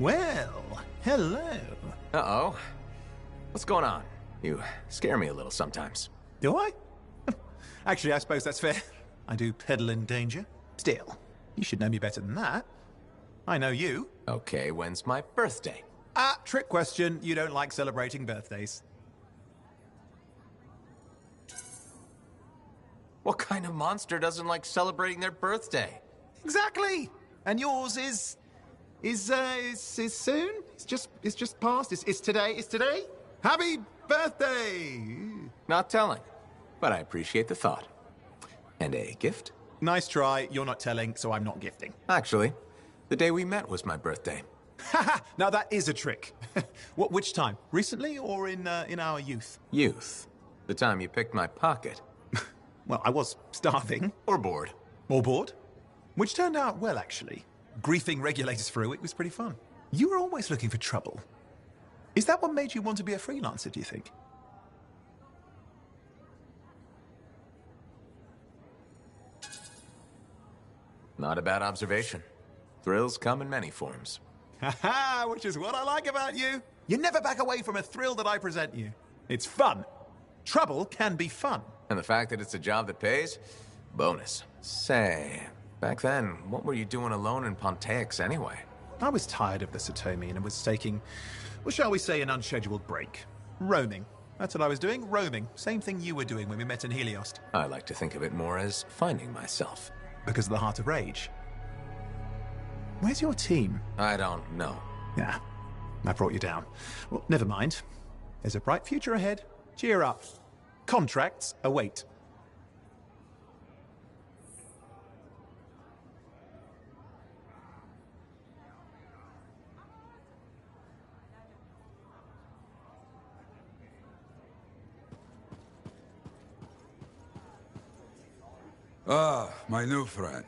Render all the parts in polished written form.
Well, hello. Uh-oh. What's going on? You scare me a little sometimes. Do I? Actually, I suppose that's fair. I do peddle in danger. Still, you should know me better than that. I know you. Okay, when's my birthday? Trick question. You don't like celebrating birthdays. What kind of monster doesn't like celebrating their birthday? Exactly. And yours is soon? It's just past. It's today. It's today. Happy birthday! Not telling, but I appreciate the thought. And a gift? Nice try. You're not telling, so I'm not gifting. Actually, the day we met was my birthday. Haha! Now that is a trick. Which time? Recently or in our youth? Youth. The time you picked my pocket. Well, I was starving. Or bored. Or bored. Which turned out well, actually. Griefing regulators through it was pretty fun. You were always looking for trouble. Is that what made you want to be a freelancer, do you think? Not a bad observation. Thrills come in many forms. Haha, which is what I like about you. You never back away from a thrill that I present you. It's fun. Trouble can be fun. And the fact that it's a job that pays? Bonus. Say, back then, what were you doing alone in Pontaix anyway? I was tired of the Satomi and was taking, well, shall we say, an unscheduled break. Roaming. That's what I was doing, roaming. Same thing you were doing when we met in Heliost. I like to think of it more as finding myself. Because of the Heart of Rage. Where's your team? I don't know. Yeah, I brought you down. Well, never mind. There's a bright future ahead. Cheer up. Contracts await. Ah, my new friend.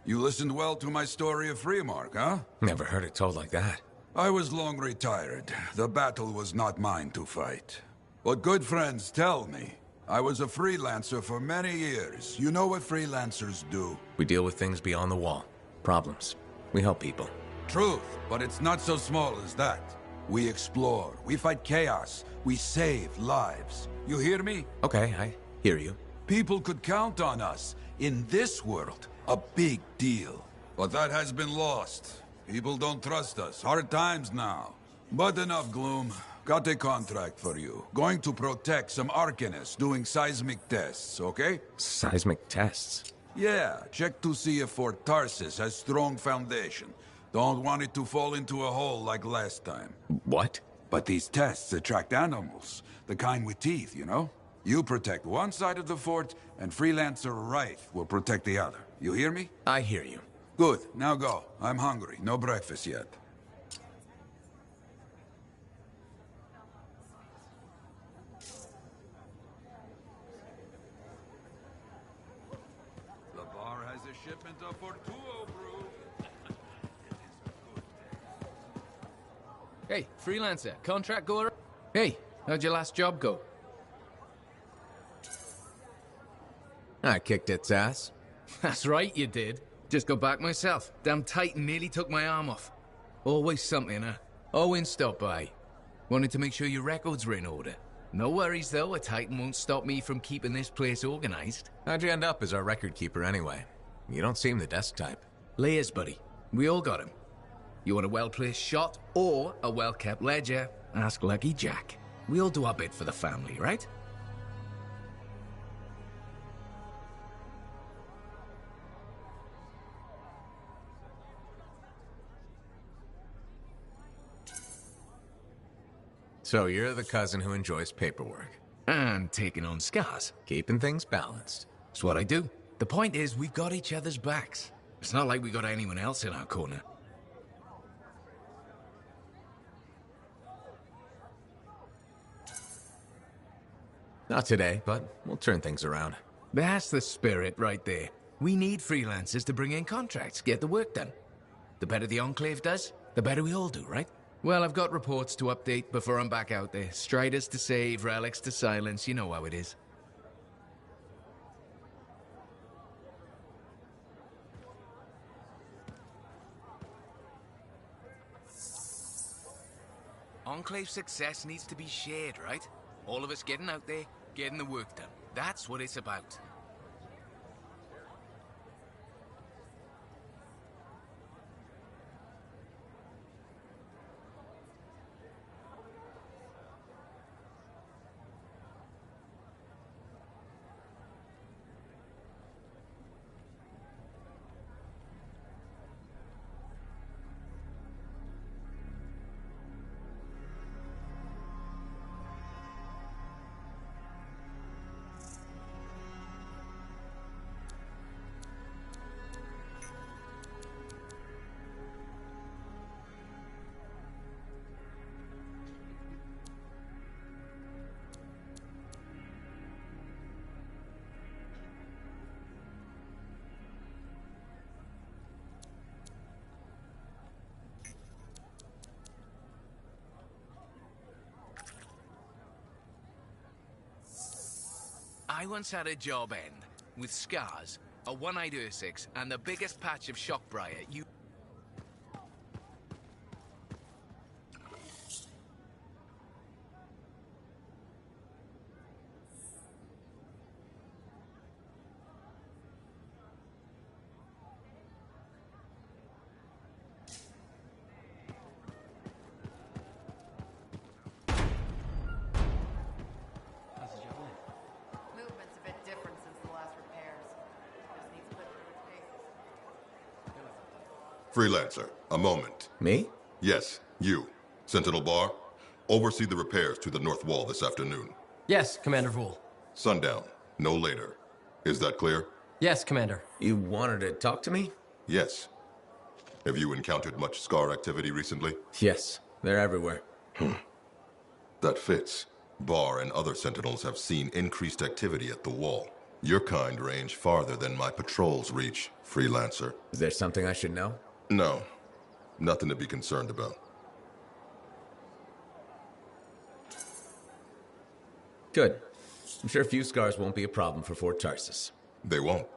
You listened well to my story of Freemark, huh? Never heard it told like that. I was long retired. The battle was not mine to fight. But good friends tell me. I was a freelancer for many years. You know what freelancers do. We deal with things beyond the wall. Problems. We help people. Truth, but it's not so small as that. We explore, we fight chaos, we save lives. You hear me? Okay, I hear you. People could count on us. In this world, a big deal. But that has been lost. People don't trust us. Hard times now. But enough gloom. Got a contract for you. Going to protect some Arcanists doing seismic tests, okay? Seismic tests? Yeah, check to see if Fort Tarsis has strong foundation. Don't want it to fall into a hole like last time. What? But these tests attract animals. The kind with teeth, you know? You protect one side of the fort, and Freelancer Wraith will protect the other. You hear me? I hear you. Good, now go. I'm hungry. No breakfast yet. The bar has a shipment of Fortuo brew. Hey, freelancer, contract goer? Hey, how'd your last job go? I kicked its ass. That's right, you did. Just got back myself. Damn Titan nearly took my arm off. Always something, huh? Owen stopped by. Wanted to make sure your records were in order. No worries, though. A Titan won't stop me from keeping this place organized. How'd you end up as our record keeper anyway? You don't seem the desk type. Layers, buddy. We all got him. You want a well-placed shot or a well-kept ledger? Ask Lucky Jack. We all do our bit for the family, right? So you're the cousin who enjoys paperwork. And taking on scars. Keeping things balanced. It's what I do. The point is, we've got each other's backs. It's not like we got anyone else in our corner. Not today, but we'll turn things around. That's the spirit right there. We need freelancers to bring in contracts, get the work done. The better the Enclave does, the better we all do, right? Well, I've got reports to update before I'm back out there. Striders to save, relics to silence, you know how it is. Enclave success needs to be shared, right? All of us getting out there, getting the work done. That's what it's about. I once had a job end with scars, a one-eyed Ursix, and the biggest patch of shockbriar you... Movement's a bit different since the last repairs. Just needs put through its paces. Freelancer, a moment. Me? Yes, you. Sentinel Bar, oversee the repairs to the north wall this afternoon. Yes, Commander Vool. Sundown, no later. Is that clear? Yes, Commander. You wanted to talk to me? Yes. Have you encountered much Scar activity recently? Yes, they're everywhere. That fits. Bar and other Sentinels have seen increased activity at the wall. Your kind range farther than my patrols reach, Freelancer. Is there something I should know? No. Nothing to be concerned about. Good. I'm sure a few scars won't be a problem for Fort Tarsus. They won't.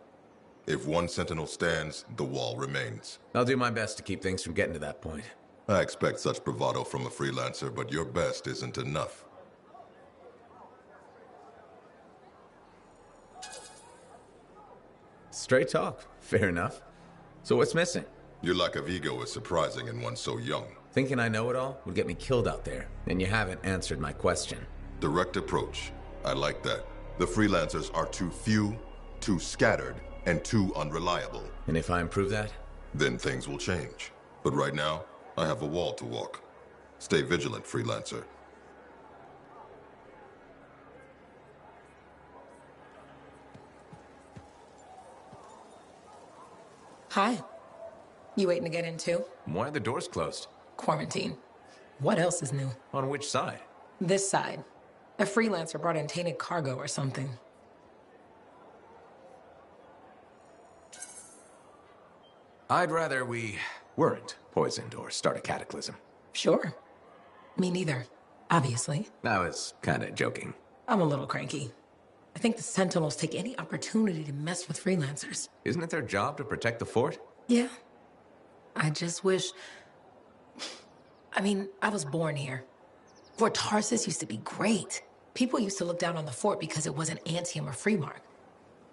If one Sentinel stands, the wall remains. I'll do my best to keep things from getting to that point. I expect such bravado from a Freelancer, but your best isn't enough. Straight talk. Fair enough. So what's missing? Your lack of ego is surprising in one so young. Thinking I know it all would get me killed out there, and you haven't answered my question. Direct approach. I like that. The Freelancers are too few, too scattered, and too unreliable. And if I improve that? Then things will change. But right now, I have a wall to walk. Stay vigilant, Freelancer. Hi. You waiting to get in too? Why are the doors closed? Quarantine. What else is new? On which side? This side. A freelancer brought in tainted cargo or something. I'd rather we weren't poisoned or start a cataclysm. Sure. Me neither. Obviously. I was kinda joking. I'm a little cranky. I think the Sentinels take any opportunity to mess with freelancers. Isn't it their job to protect the fort? Yeah. I just wish... I mean, I was born here. Fort Tarsus used to be great. People used to look down on the fort because it wasn't Anthem or Freemark.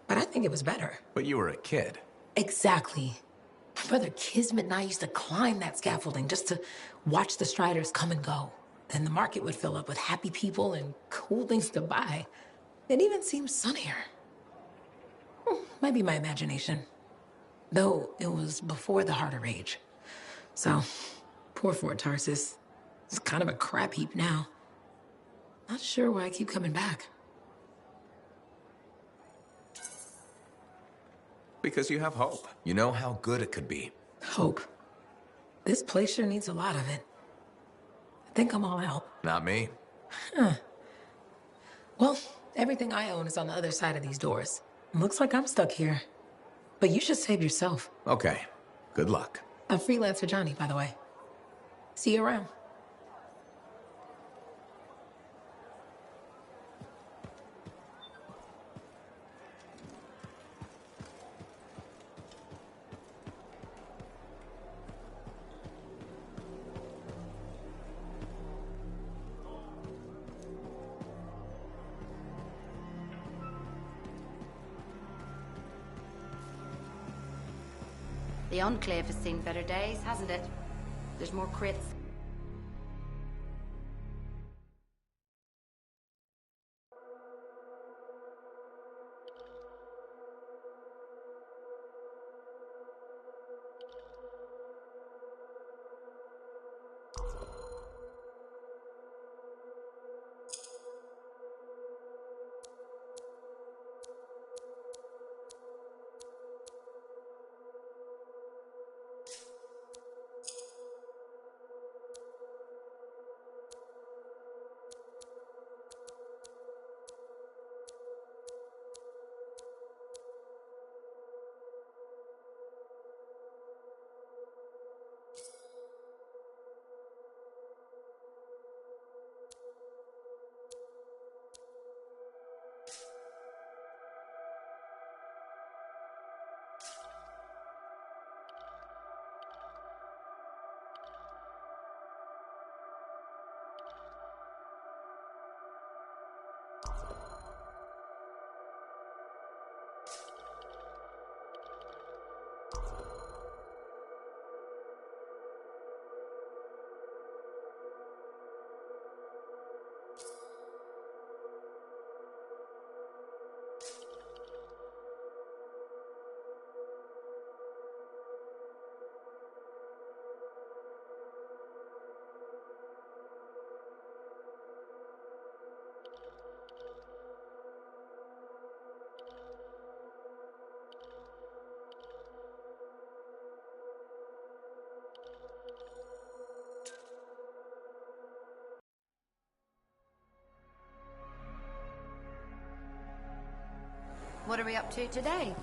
But I think it was better. But you were a kid. Exactly. My brother Kismet and I used to climb that scaffolding just to watch the Striders come and go. Then the market would fill up with happy people and cool things to buy. It even seemed sunnier. Might be my imagination. Though it was before the Harder Age. So, poor Fort Tarsus. It's kind of a crap heap now. Not sure why I keep coming back. Because you have hope. You know how good it could be. Hope. This place sure needs a lot of it. I think I'm all out. Not me. Well, everything I own is on the other side of these doors. Looks like I'm stuck here. But you should save yourself. Okay. Good luck. I'm Freelancer Johnny, by the way. See you around. The Enclave has seen better days, hasn't it? There's more crits. What are we up to today?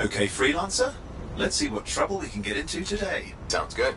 Okay, freelancer, let's see what trouble we can get into today. Sounds good.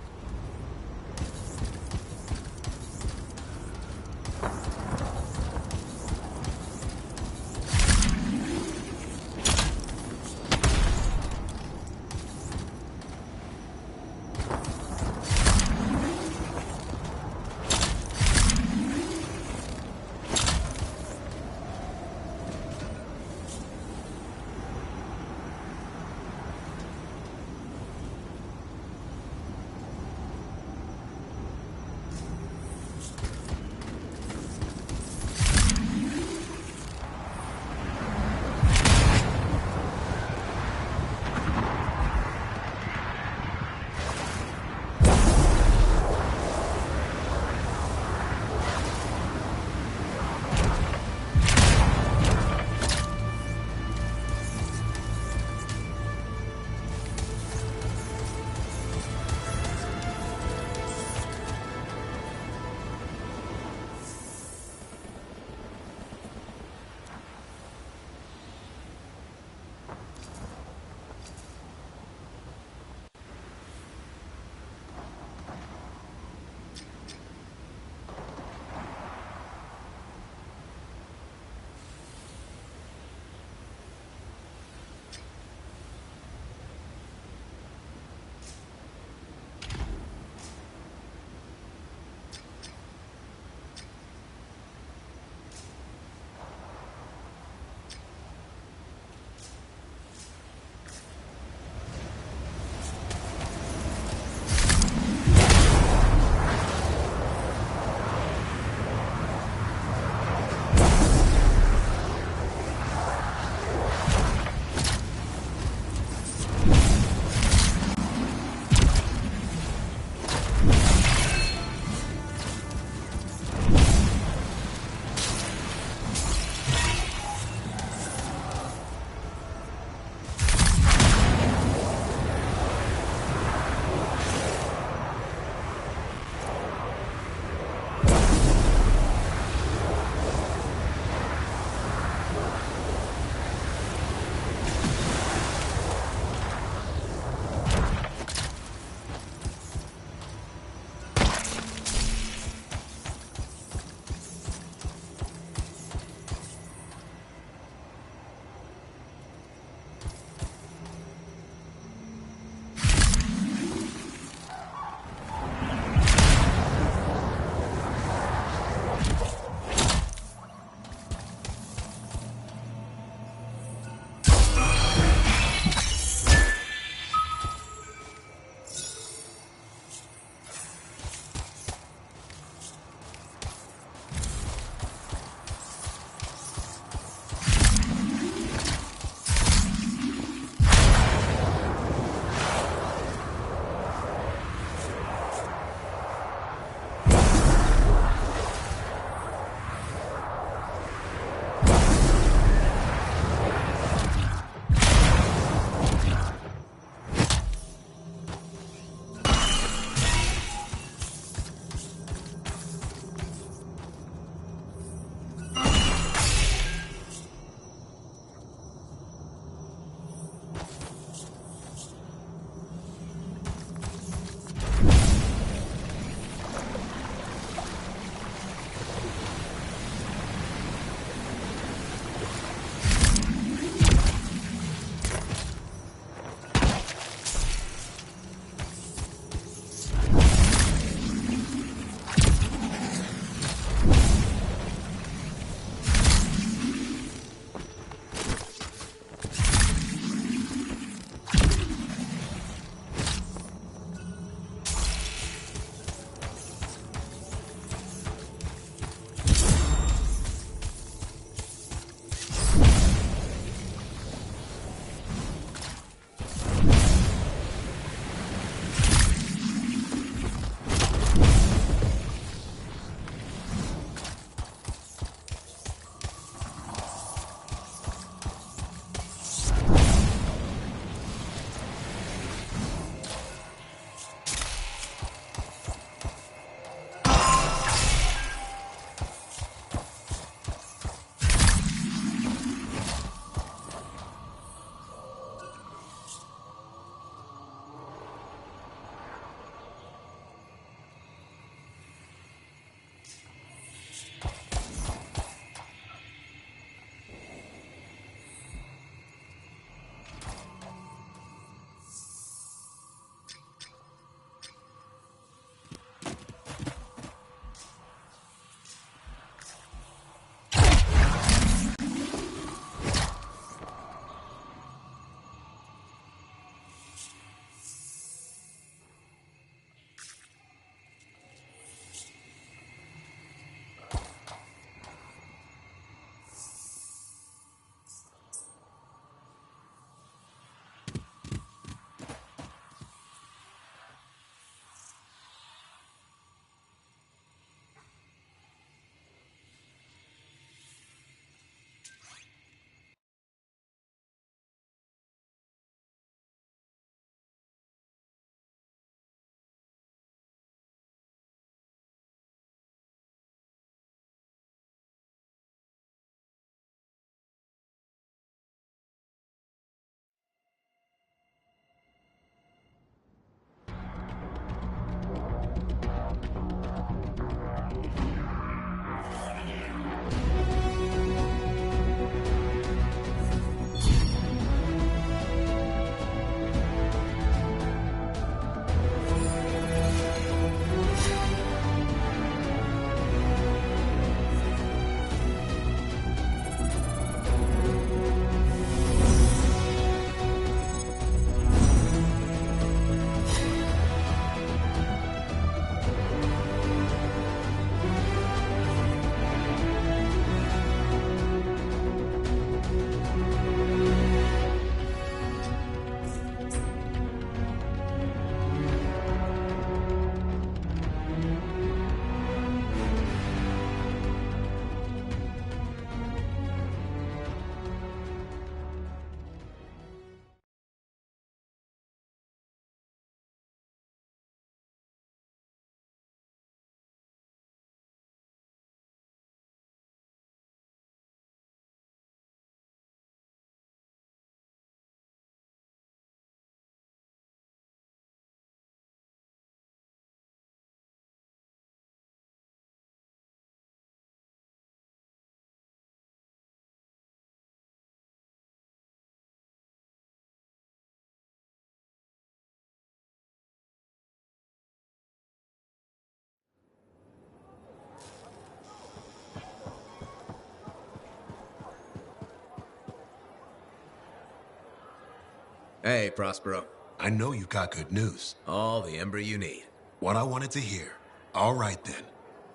Hey, Prospero. I know you got good news. All the ember you need. What I wanted to hear. All right, then.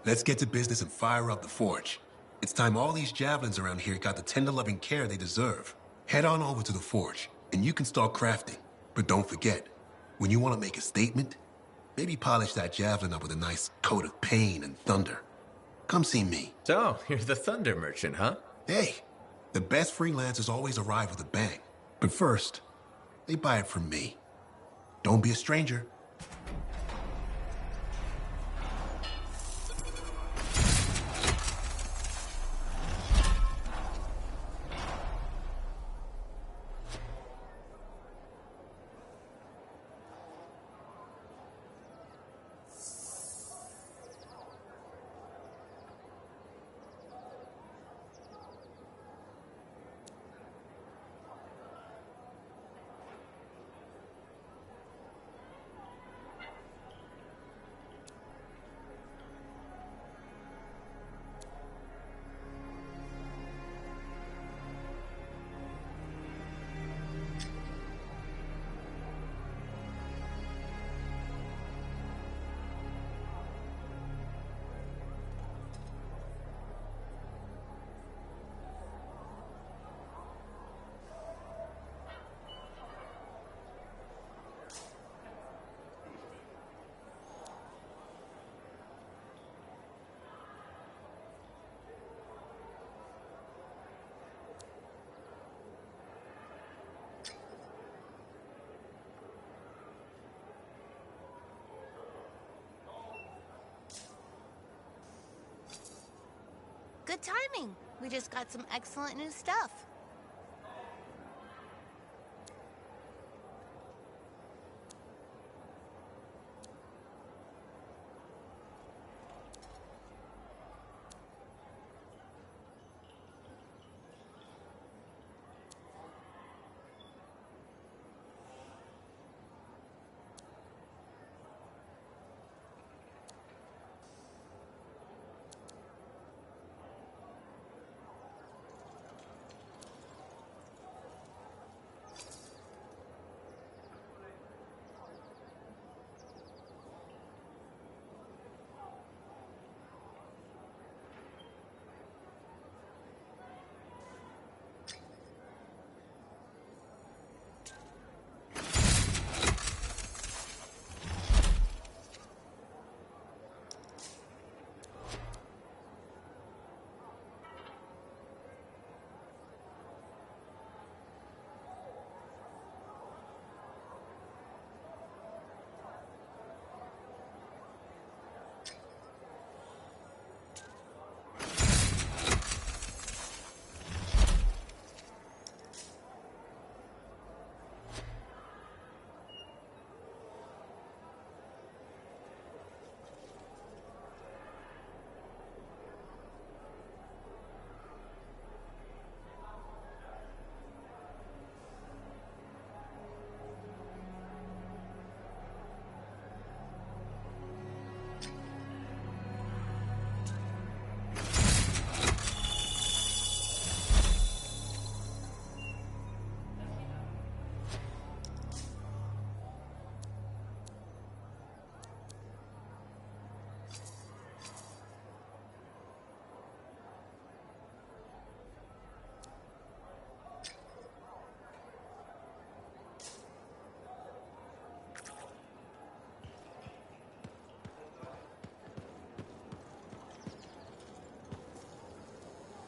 Let's get to business and fire up the forge. It's time all these javelins around here got the tender loving care they deserve. Head on over to the forge, and you can start crafting. But don't forget, when you want to make a statement, maybe polish that javelin up with a nice coat of pain and thunder. Come see me. So, you're the thunder merchant, huh? Hey, the best freelancers always arrive with a bang. But first, they buy it from me. Don't be a stranger. Good timing. We just got some excellent new stuff.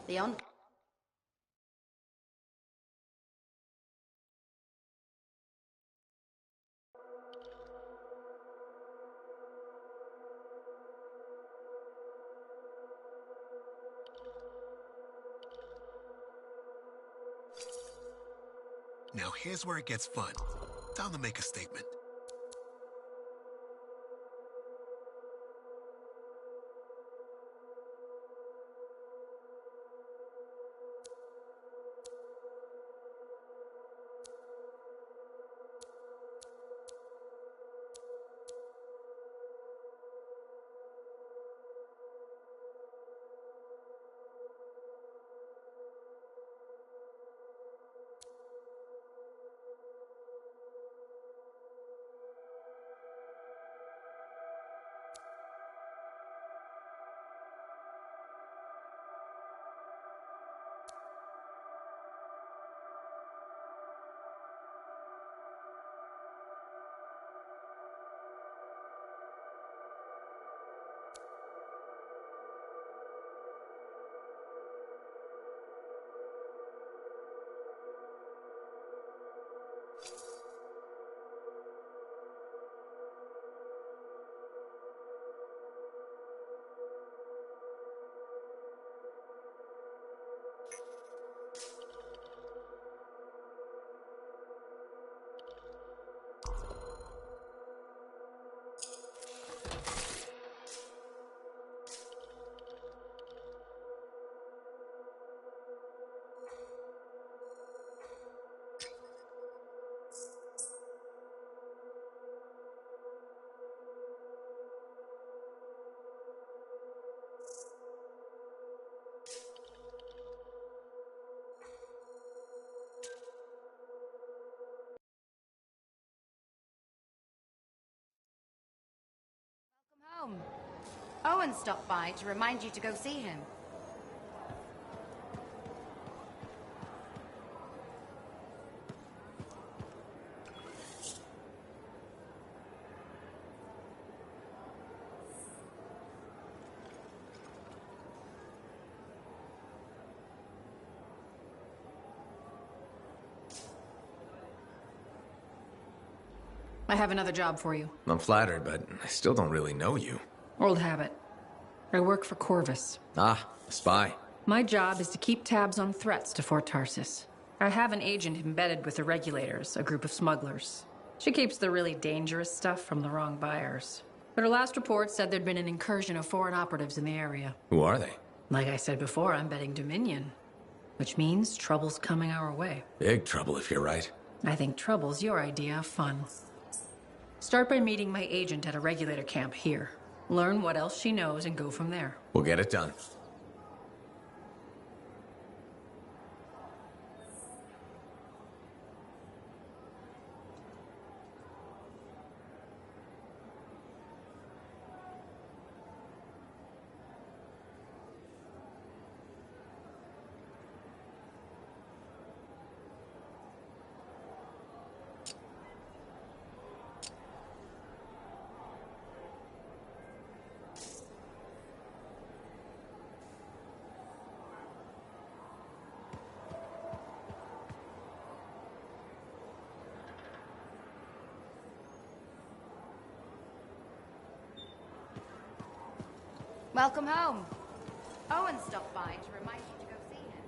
The on. Now here's where it gets fun. Time to make a statement. Home. Owen stopped by to remind you to go see him. I have another job for you. I'm flattered, but I still don't really know you. Old habit. I work for Corvus. Ah, a spy. My job is to keep tabs on threats to Fort Tarsis. I have an agent embedded with the regulators, a group of smugglers. She keeps the really dangerous stuff from the wrong buyers. But her last report said there'd been an incursion of foreign operatives in the area. Who are they? Like I said before, I'm betting Dominion. Which means trouble's coming our way. Big trouble if you're right. I think trouble's your idea of fun. Start by meeting my agent at a regulator camp here. Learn what else she knows and go from there. We'll get it done. Welcome home. Owen stopped by to remind you to go see him.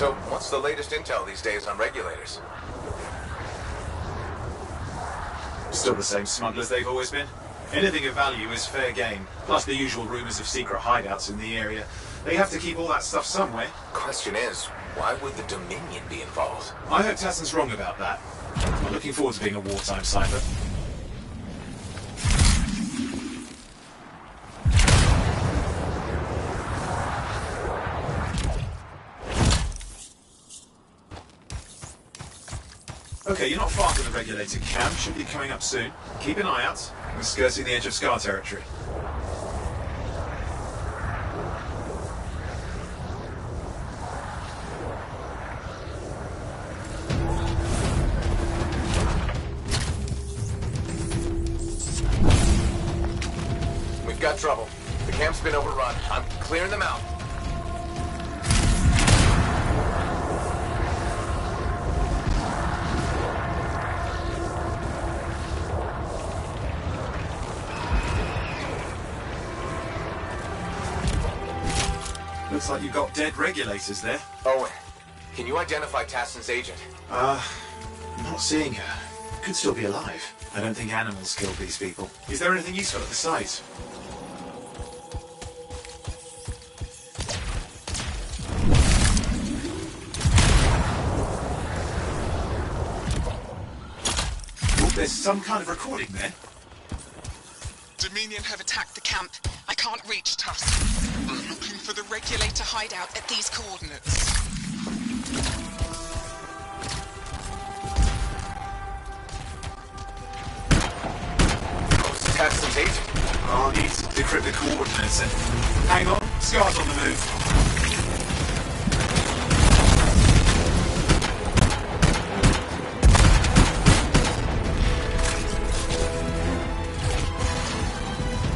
So, what's the latest intel these days on regulators? Still the same smugglers they've always been. Anything of value is fair game, plus the usual rumors of secret hideouts in the area. They have to keep all that stuff somewhere. Question is, why would the Dominion be involved? I hope Tassin's wrong about that. I'm looking forward to being a wartime cipher. Okay, you're not far from the regulated camp. Should be coming up soon. Keep an eye out. We're skirting the edge of Scar territory. We've got trouble. The camp's been overrun. I'm clearing them out. Looks like you've got dead regulators there. Owen, can you identify Tassin's agent? I'm not seeing her. Could still be alive. I don't think animals killed these people. Is there anything useful at the site? Oh, there's some kind of recording there. Dominion have attacked the camp. I can't reach Tusk. I'm looking for the regulator hideout at these coordinates. Tassin's agent. I'll need to decrypt the coordinates and... Hang on, Scar's on the move.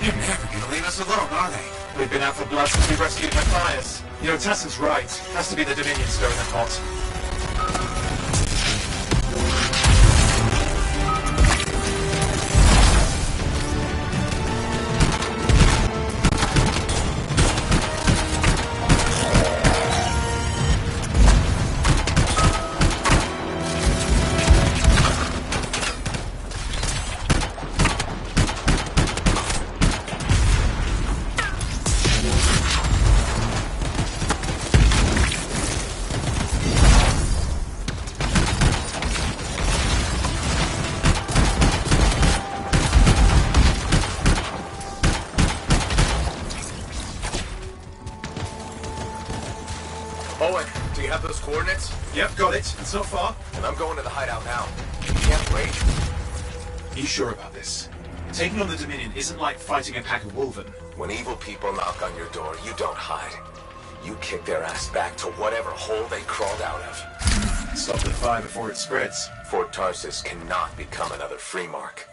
They're never gonna leave us alone, are they? We've been out for blood since we rescued Matthias. You know, Tassin's right. Has to be the Dominion stirring the pot. Owen, do you have those coordinates? Yep, got it. It's not far. And I'm going to the hideout now. You can't wait. Are you sure about this? Taking on the Dominion isn't like fighting a pack of wolven. When evil people knock on your door, you don't hide. You kick their ass back to whatever hole they crawled out of. Stop the fire before it spreads. Fort Tarsus cannot become another free mark.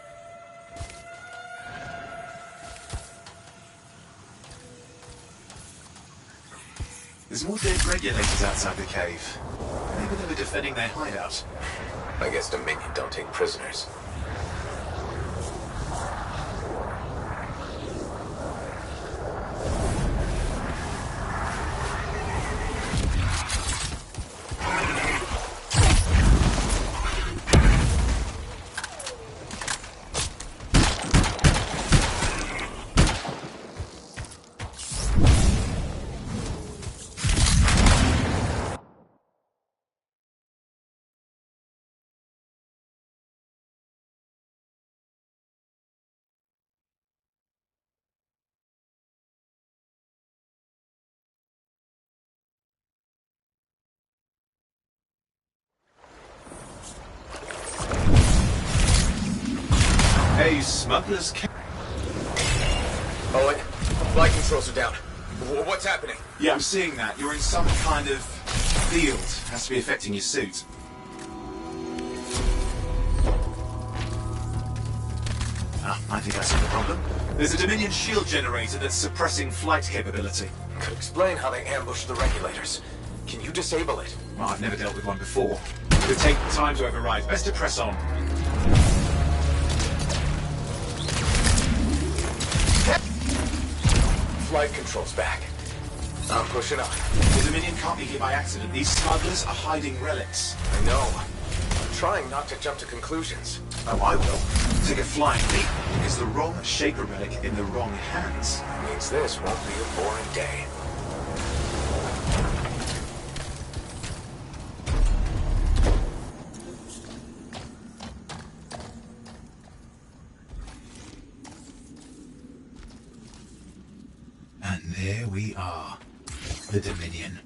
There's more dead regulators outside the cave. Maybe they were defending their hideout. I guess Dominion don't take prisoners. Hey, smugglers can... Owen, flight controls are down. What's happening? Yeah, I'm seeing that. You're in some kind of field. Has to be affecting your suit. I think that's not the problem. There's a Dominion shield generator that's suppressing flight capability. Could explain how they ambushed the regulators. Can you disable it? Well, I've never dealt with one before. It would take time to override. Best to press on. Flight controls back. I'm pushing on. The Dominion can't be here by accident. These smugglers are hiding relics. I know. I'm trying not to jump to conclusions. Oh, I will. Take a flying leap. It's the wrong Shaper relic in the wrong hands. Means this won't be a boring day. And there we are. The Dominion.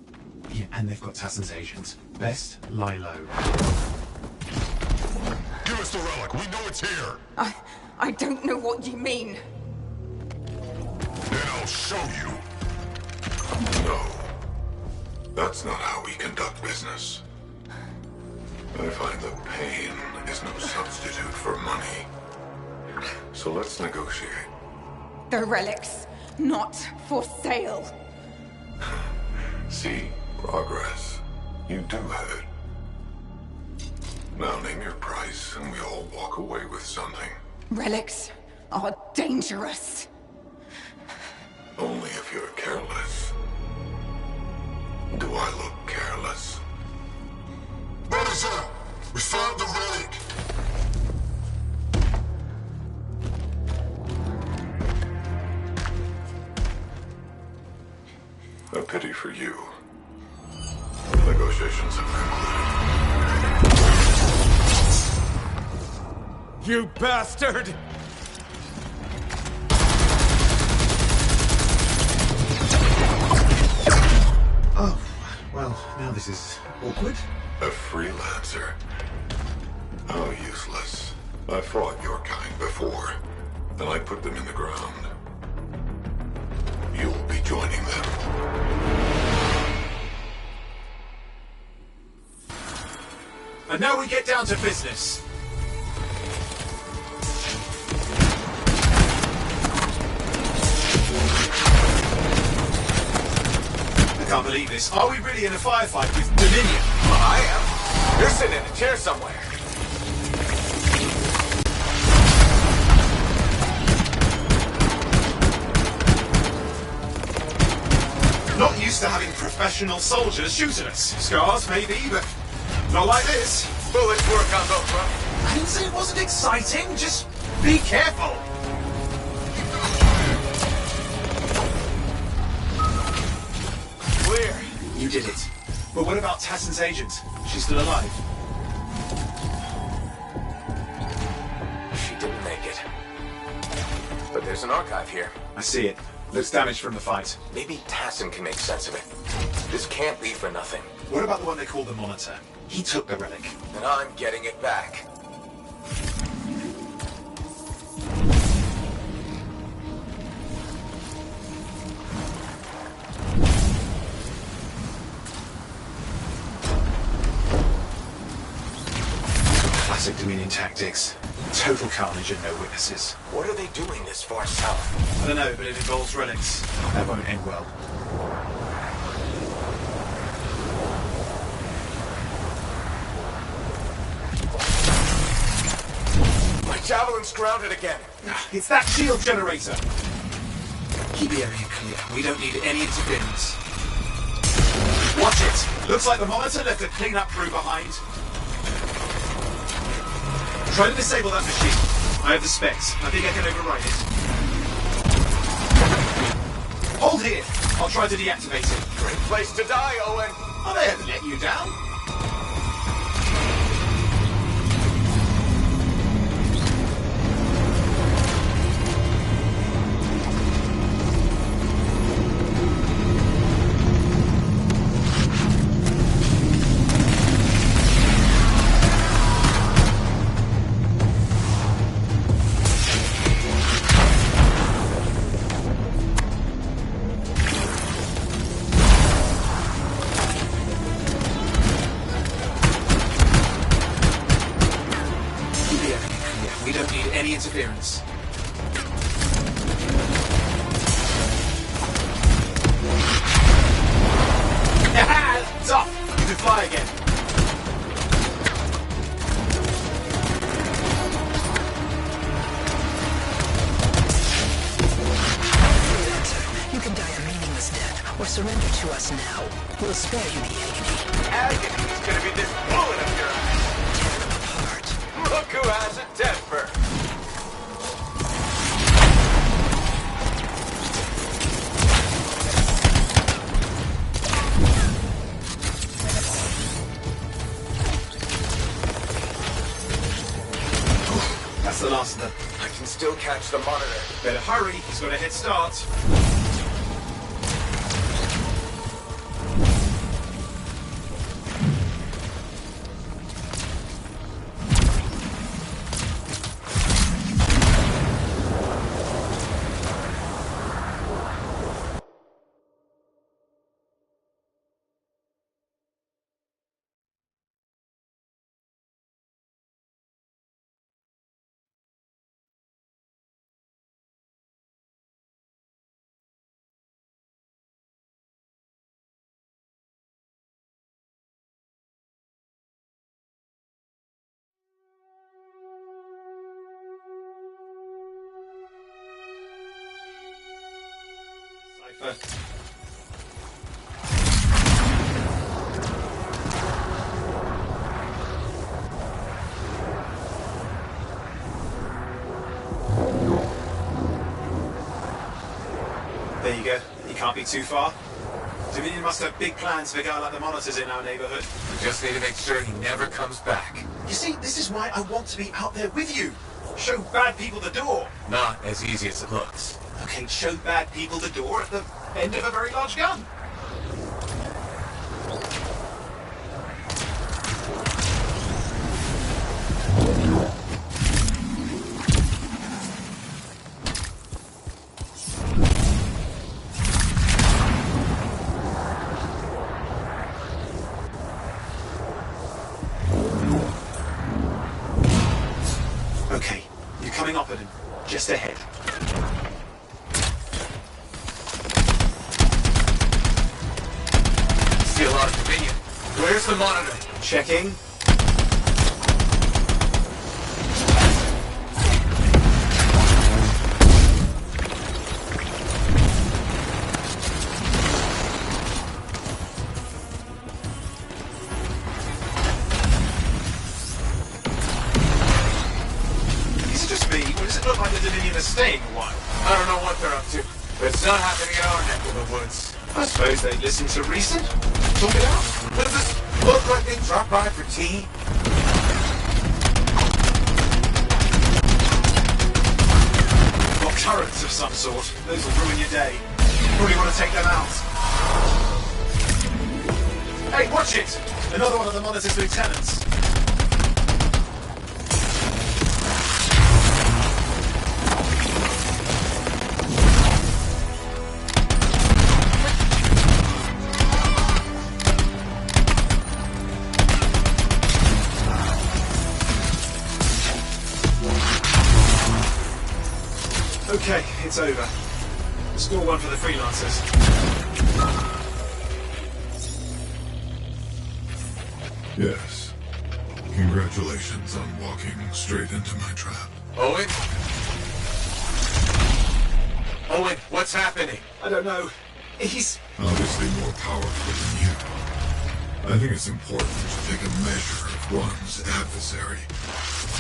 Yeah, and they've got Tassin's agents. Best lie low. Give us the relic. We know it's here. I don't know what you mean. Then I'll show you. No. That's not how we conduct business. I find that pain is no substitute for money. So let's negotiate. The relics, not for sale. See? Progress. You do have it. Now name your price, and we all walk away with something. Relics are dangerous. Only if you're careless. Do I look careless? Officer! We found the relic! A pity for you. Negotiations have concluded. You bastard! Oh, well, now this is awkward. A freelancer? How useless. I fought your kind before, and I put them in the ground. You'll be joining them. And now we get down to business. I can't believe this. Are we really in a firefight with Dominion? Well, I am. You're sitting in a chair somewhere. Not used to having professional soldiers shoot at us. Scars, maybe, but not like this. Bullets work on both fronts. I didn't say it wasn't exciting. Just be careful. Clear. You did it. But what about Tassin's agent? She's still alive. She didn't make it. But there's an archive here. I see it. Looks damaged from the fight. Maybe Tassin can make sense of it. This can't be for nothing. What about the one they call the Monitor? He took the relic. And I'm getting it back. Classic Dominion tactics. Total carnage and no witnesses. What are they doing this far south? I don't know, but it involves relics. That won't end well. My javelin's grounded again. It's that shield generator. Keep the area clear. We don't need any interference. Watch it. Looks like the Monitor left a cleanup crew behind. Try to disable that machine. I have the specs. I think I can override it. Hold here. I'll try to deactivate it. Great place to die, Owen. I may have let you down. We don't need any interference. It's off! You can fly again. You can die a meaningless death, or surrender to us now. We'll spare you the agony. Agony is gonna be this bullet up your ass. Tear them apart. Look who has a temper. That's the last of them. I can still catch the monitor. Better hurry, he's got a head start. There you go. You can't be too far. Dominion must have big plans for a guy like the monitors in our neighborhood. We just need to make sure he never comes back. You see, this is why I want to be out there with you. Show bad people the door. Not as easy as it looks. Okay, show bad people the door at the end of a very large gun. Okay, you're coming up at him. Just ahead. See a lot of Dominion. Where's the monitor? Checking. Is it just me, or does it look like the Dominion are staying a while? I don't know what they're up to, but it's not happening in our neck of the woods. I suppose they listen to recent. Talk it out. Does this look like they dropped by for tea? Got turrets of some sort. Those will ruin your day. Probably want to take them out. Hey, watch it! Another one of the monitor's lieutenants. Okay, it's over. Score one for the freelancers. Yes. Congratulations on walking straight into my trap. Owen? Owen, what's happening? I don't know. He's... Obviously more powerful than you. I think it's important to take a measure of one's adversary.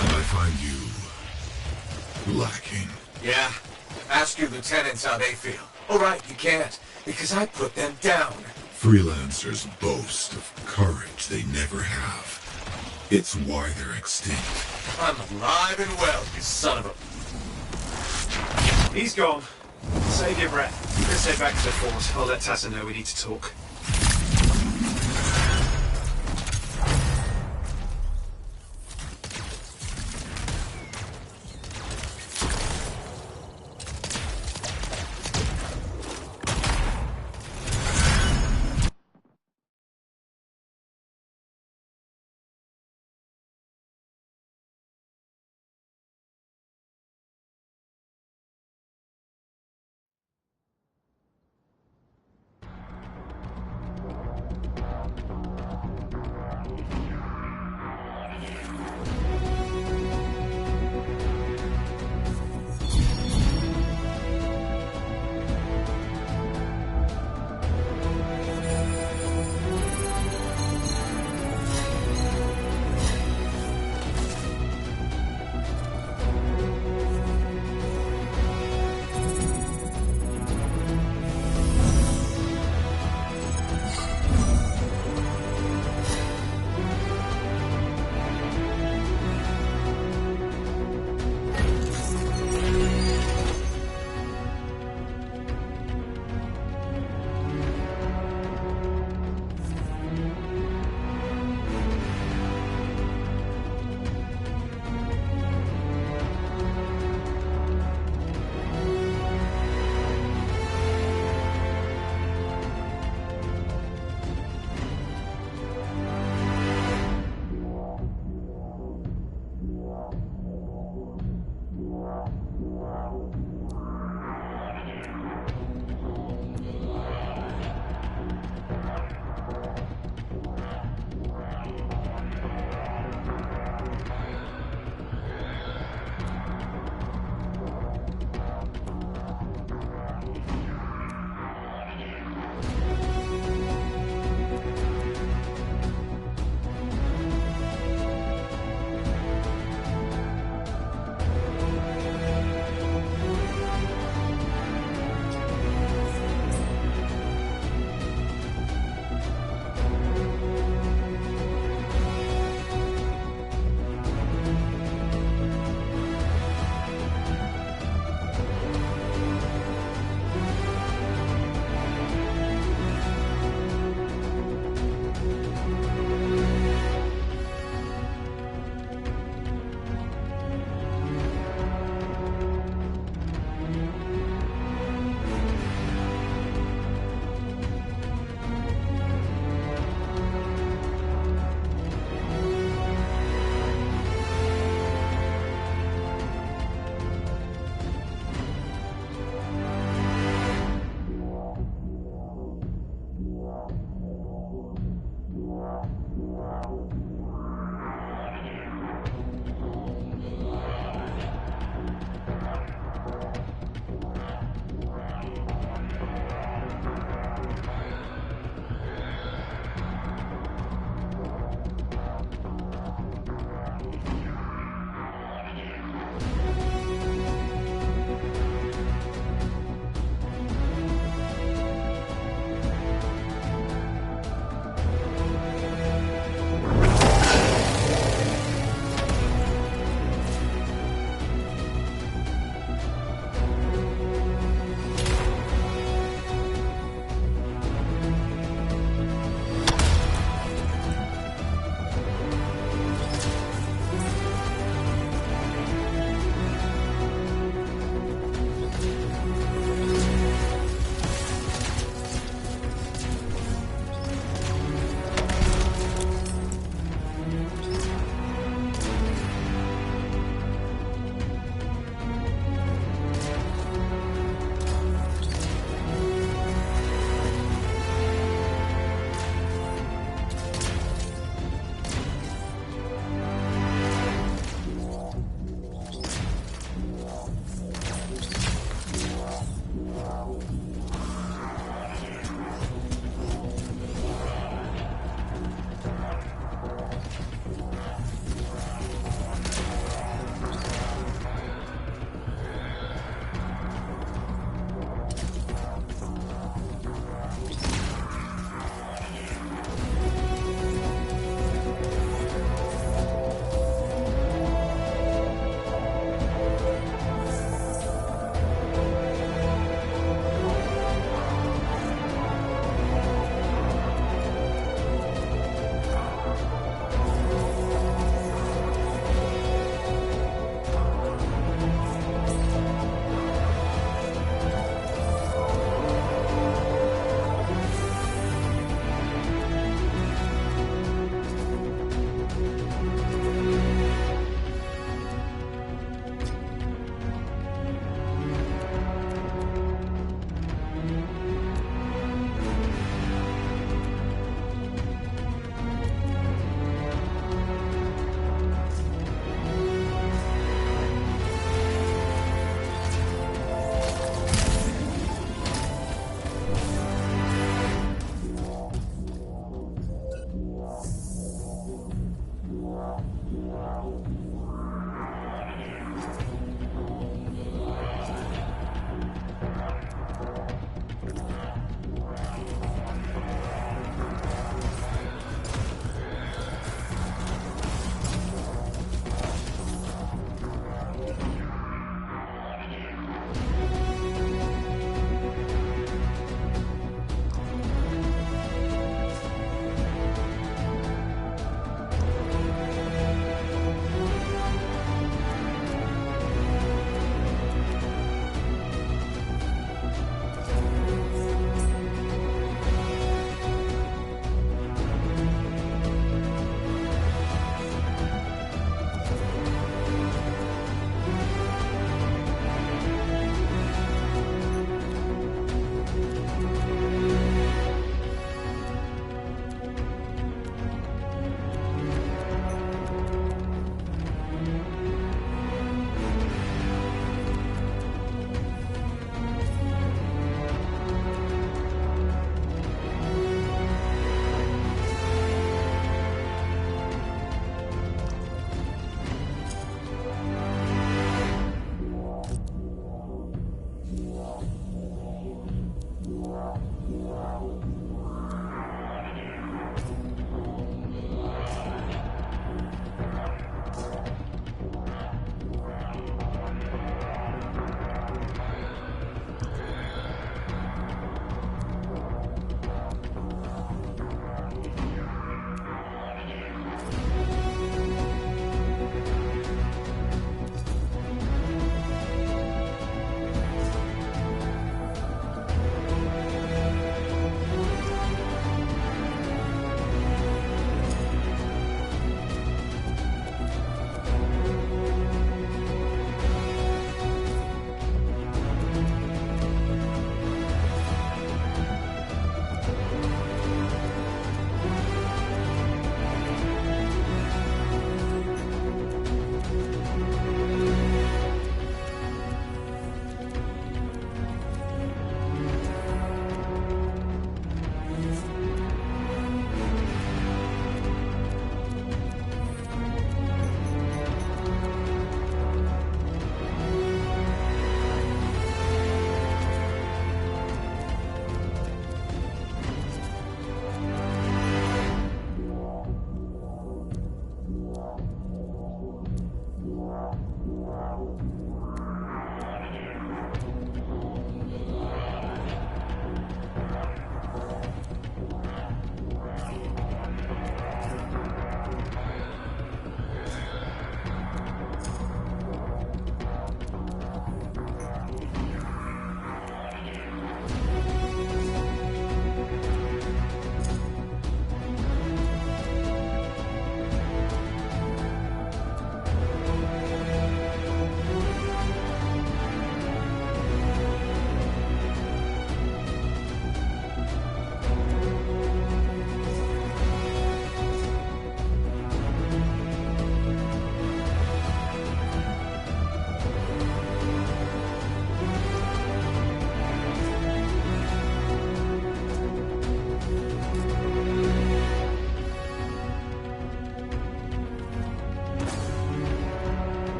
And I find you lacking. Yeah. Ask your lieutenants how they feel. All right, you can't, because I put them down. Freelancers boast of courage they never have. It's why they're extinct. I'm alive and well, you son of a... He's gone. Save your breath. Let's head back to the fort. I'll let Tassa know we need to talk.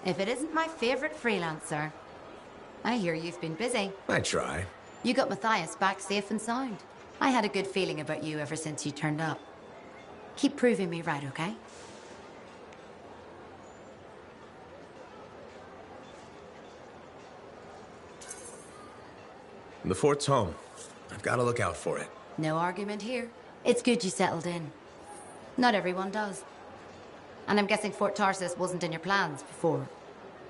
If it isn't my favorite freelancer. I hear you've been busy. I try. You got Matthias back safe and sound. I had a good feeling about you ever since you turned up. Keep proving me right, okay? The fort's home. I've got to look out for it. No argument here. It's good you settled in. Not everyone does. And I'm guessing Fort Tarsis wasn't in your plans before,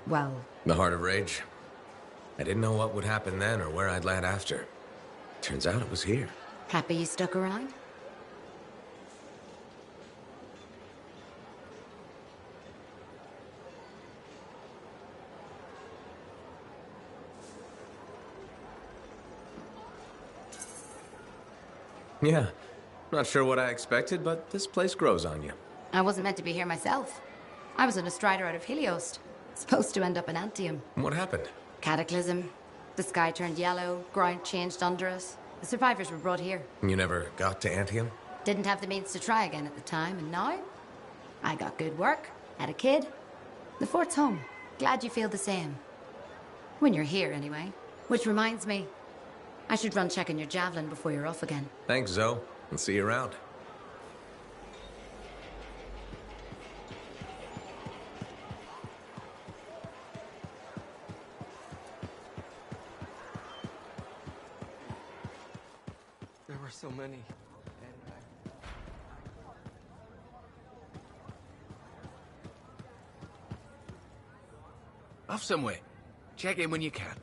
well... The Heart of Rage. I didn't know what would happen then or where I'd land after. Turns out it was here. Happy you stuck around? Yeah. Not sure what I expected, but this place grows on you. I wasn't meant to be here myself. I was on a strider out of Helios. Supposed to end up in Anthem. What happened? Cataclysm. The sky turned yellow, ground changed under us. The survivors were brought here. You never got to Anthem? Didn't have the means to try again at the time, and now? I got good work, had a kid. The fort's home. Glad you feel the same. When you're here, anyway. Which reminds me, I should run checking your javelin before you're off again. Thanks, Zoe. I'll see you around. There were so many. Off somewhere. Check in when you can.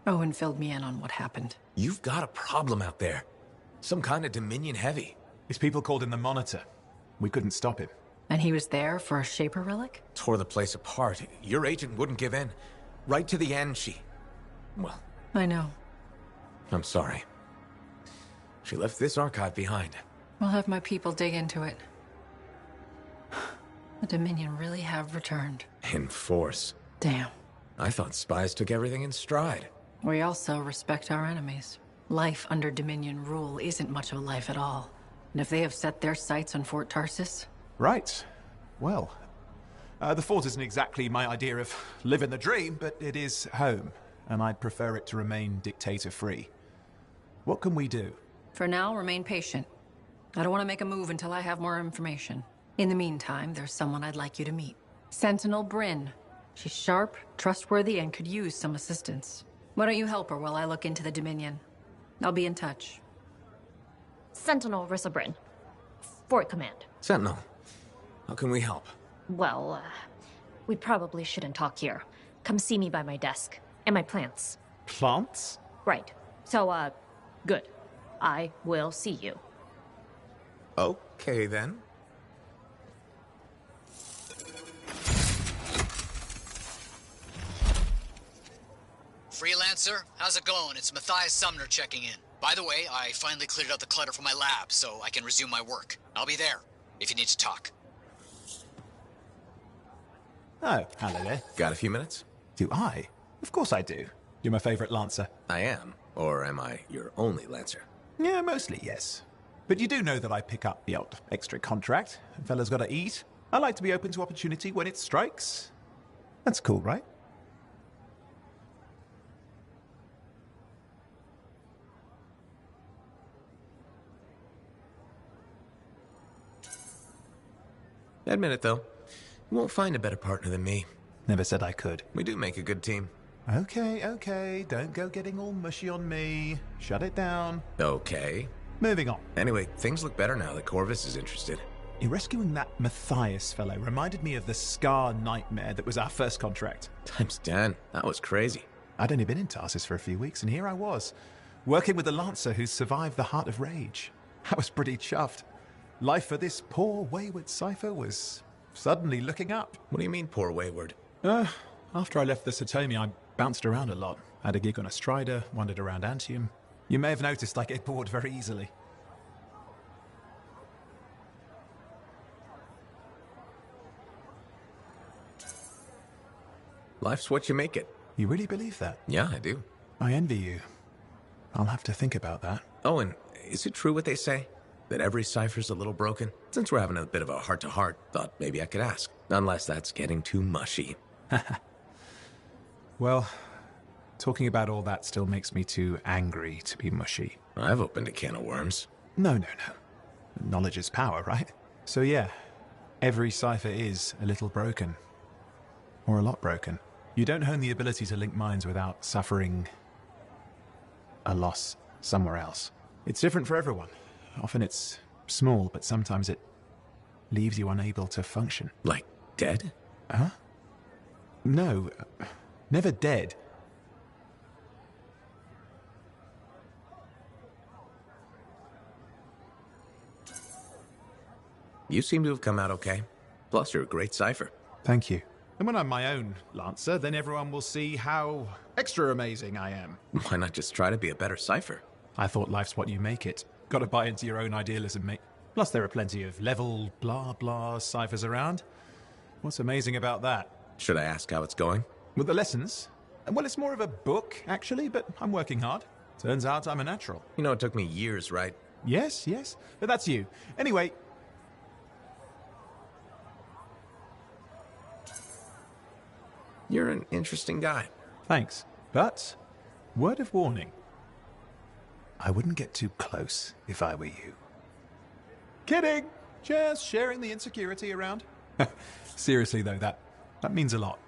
Owen filled me in on what happened. You've got a problem out there. Some kind of Dominion heavy. His people called him the Monitor. We couldn't stop him. And he was there for a Shaper relic? Tore the place apart. Your agent wouldn't give in. Right to the end, well... I know. I'm sorry. She left this archive behind. We'll have my people dig into it. The Dominion really have returned. In force. Damn. I thought spies took everything in stride. We also respect our enemies. Life under Dominion rule isn't much of a life at all. And if they have set their sights on Fort Tarsis... Right. Well, the fort isn't exactly my idea of living the dream, but it is home, and I'd prefer it to remain dictator-free. What can we do? For now, remain patient. I don't want to make a move until I have more information. In the meantime, there's someone I'd like you to meet. Sentinel Bryn. She's sharp, trustworthy, and could use some assistance. Why don't you help her while I look into the Dominion? I'll be in touch. Sentinel Rissa Bryn. Fort Command. Sentinel, how can we help? Well, we probably shouldn't talk here. Come see me by my desk. And my plants. Plants? Right. So, good. I will see you. Okay, then. Freelancer, how's it going? It's Matthias Sumner checking in. By the way, I finally cleared out the clutter from my lab, so I can resume my work. I'll be there, if you need to talk. Oh, hello there. Got a few minutes? Do I? Of course I do. You're my favorite Lancer. I am. Or am I your only Lancer? Yeah, mostly, yes. But you do know that I pick up the odd extra contract. A fella's gotta eat. I like to be open to opportunity when it strikes. That's cool, right? Admit it, though. You won't find a better partner than me. Never said I could. We do make a good team. Okay. Don't go getting all mushy on me. Shut it down. Okay. Moving on. Anyway, things look better now that Corvus is interested. You're rescuing that Matthias fellow reminded me of the Scar nightmare that was our first contract. Times 10. That was crazy. I'd only been in Tarsis for a few weeks, and here I was, working with the Lancer who's survived the Heart of Rage. I was pretty chuffed. Life for this poor, wayward cipher was suddenly looking up. What do you mean, poor wayward? After I left the Satomi, I bounced around a lot. Had a gig on a Strider, wandered around Antium. You may have noticed I get bored very easily. Life's what you make it. You really believe that? Yeah, I do. I envy you. I'll have to think about that. Oh, and is it true what they say? that every cipher's a little broken? Since we're having a bit of a heart-to-heart, thought maybe I could ask. Unless that's getting too mushy. Well, talking about all that still makes me too angry to be mushy. I've opened a can of worms. No. Knowledge is power, right? So yeah, every cipher is a little broken. Or a lot broken. You don't hone the ability to link minds without suffering a loss somewhere else. It's different for everyone. Often it's small, but sometimes it leaves you unable to function. Like dead? Huh? No, never dead. You seem to have come out okay. Plus, you're a great cipher. Thank you. And when I'm my own Lancer, then everyone will see how extra amazing I am. Why not just try to be a better cipher? I thought life's what you make it. Gotta buy into your own idealism, mate. Plus, there are plenty of level blah blah ciphers around. What's amazing about that? Should I ask how it's going? With the lessons? Well, it's more of a book, actually, but I'm working hard. Turns out I'm a natural. You know, it took me years, right? Yes. But that's you. Anyway... You're an interesting guy. Thanks. But, word of warning. I wouldn't get too close if I were you. Kidding! Just sharing the insecurity around. Seriously, though, that means a lot.